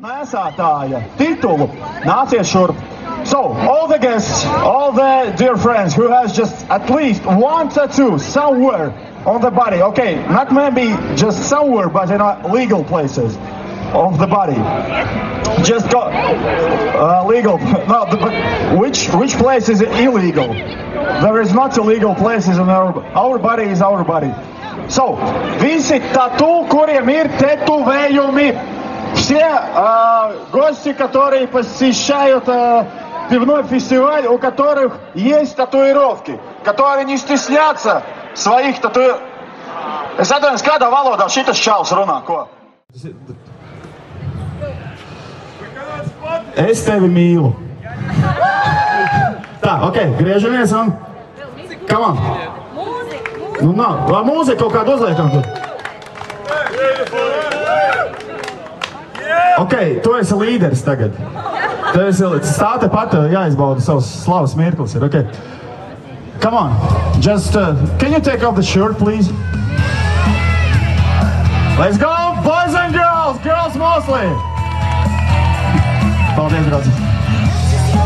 Nesātāja titulu nāciet šurp. So, all the guests, all the dear friends who has just at least one tattoo somewhere on the body, okay, not maybe just somewhere, but in legal places of the body. Just go, legal, no, which place is illegal? There is not illegal places in our body is our body. So, visi tatu, kuriem ir tetuvējumi, все гости, которые посещают пивной фестиваль, у которых есть татуировки, которые не стеснятся своих татуировок. Es atvainojos, kādā valodā šitas čalis runā, ko? Es tevi mīlu. Tā, ok, griežamies un... Come on. Nu, nav. Vai mūzika kaut kādu uzliekam tur? Ok, tu esi līderis tagad. Stāv te pat jāizbauda savs slavas mirklis ir, ok. Come on, just, can you take off the shirt, please? Let's go, boys and girls, girls mostly. Paldies, draugs.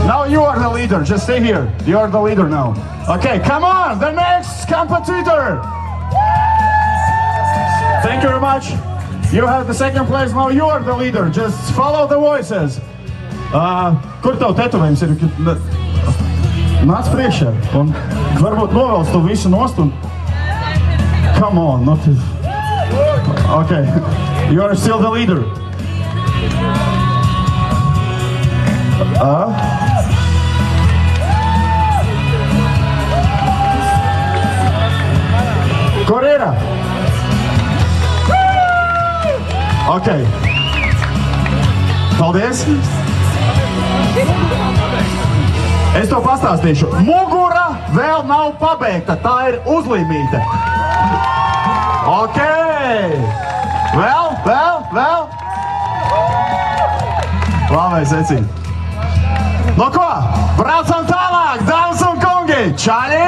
Now you are the leader, just stay here. You are the leader now. Okay, come on, the next competitor. Thank you very much. You have the second place, now you are the leader. Just follow the voices. Kur tev tetovējums ir? Nāc priekšā. Un varbūt novelc to visu nost un... Come on, not... Okay, you are still the leader. Kur ir? Ok. Paldies. Es to pastāstīšu. Mugura vēl nav pabeigta, tā ir uzlīmīta. Ok. Vēl. Labi, secīgi. Nu ko, braucam tālāk, dāmas un kungi, čaļi.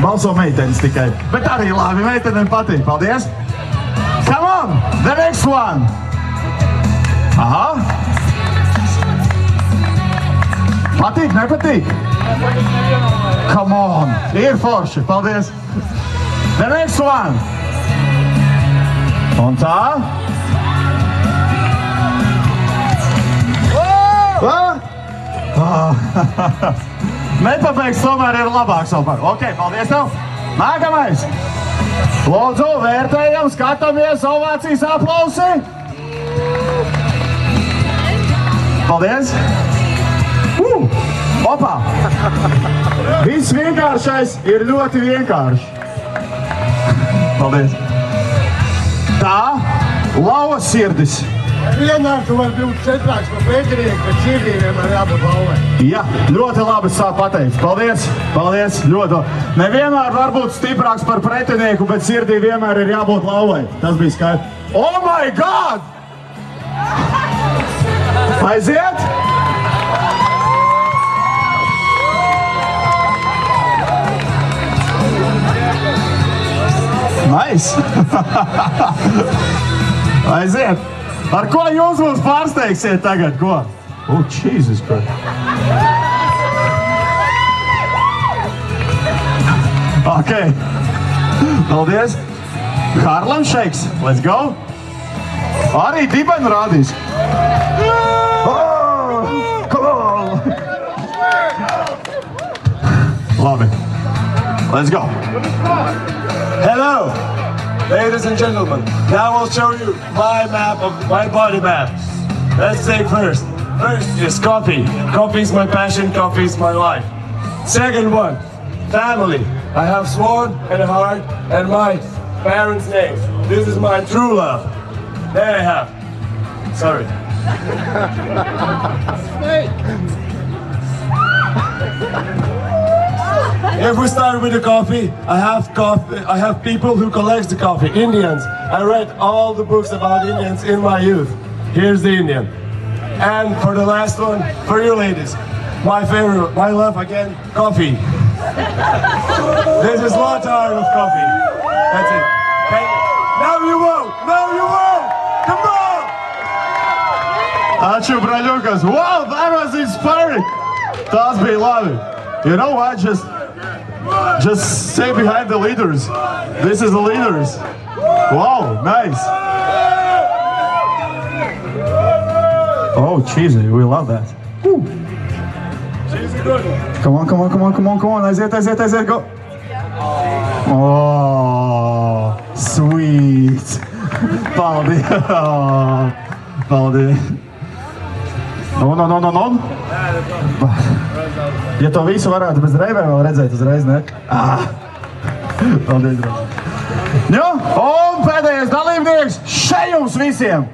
Balso meitenes tikai, bet arī labi, meitenēm patīk. Paldies. Come on, the next one. Aha. Patīk, nepatīk? Come on, ir forši. Paldies. The next one. Un tā. Nepabeigts tomēr ir labāks vēl par. Ok, paldies tev. Nākamais. Lūdzu, vērtējam, skatāmies, ovācijas aplausi. Paldies. Opā. Viss vienkāršais ir ļoti vienkārši. Paldies. Tā, lauvas sirdis. Vienmēr tu vari būt četrāks par pēternieku, bet sirdī vienmēr jābūt lauvai. Jā, ļoti labi sāp pateikt. Paldies, ļoti. Nevienmēr var būt stiprāks par pretinieku, bet sirdī vienmēr ir jābūt lauvai. Tas bija skaidrs. Oh my God! Aiziet! Nice! Aiziet! Ar ko jūs mums pārsteigsiet tagad? Ko? Oh, Jesus Christ! Ok. Paldies! Harlem Shakes, let's go! Arī dibenu rādīs. Oh, come on! Labi. Let's go. Hello, ladies and gentlemen. Now I'll show you my map of my body map. Let's take first. First is coffee. Coffee is my passion, coffee is my life. Second one, family. I have Swan and Heart and my parents' names. This is my true love. There I have. Sorry. If we start with the coffee, I have people who collect the coffee, Indians. I read all the books about Indians in my youth. Here's the Indian. And for the last one, for you ladies, my favorite, my love again, coffee. This is Lothar of coffee. That's it. Okay. Now you vote. Ačiū, Braļukas. Wow, that was inspiring. Tas bija labi. You know what? Just stay behind the leaders. This is the leaders. Wow, nice. Oh, cheesy. We love that. Woo. Cheesy good. Come on. Aiziet, go. Oh, sweet. Paldies. Paldies. No. Ja to visu varētu bez reivēm vēl redzēt uzreiz, ne? Paldies, draugi. Jo, un pēdējais dalībnieks šeit jums visiem.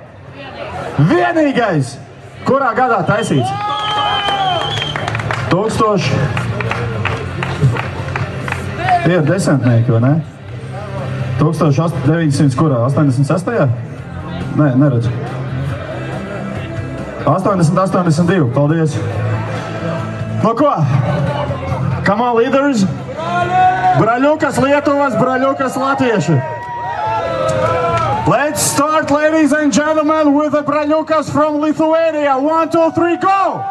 Vienīgais, kurā gadā taisīts? 1000. Tie ir desmitnieki, vai ne? 1900 kurā? 86. Nē, neredzu. 82. Paldies. Nu ko? Come on, leaders. Braļukas Lietuvas, Braļukas Latvieši. Let's start, ladies and gentlemen, with the Braļukas from Lithuania. 1, 2, 3, go!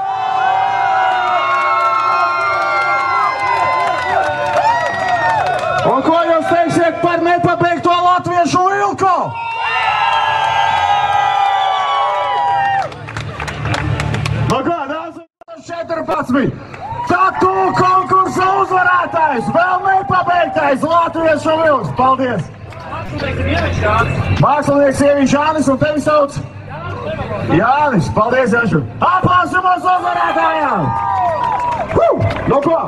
Un ko jūs teiksiet par nepabeigto latviešu vilku? Nu ko, 14. Tatu konkursa uzvarētājs, vēl nepabeigtais latviešu vilks. Paldies! Mākslinieks Ieviņš Jānis un tevi sauc? Jānis, paldies, Jāšu! Aplausi mūsu uzvarētājām! Nu ko?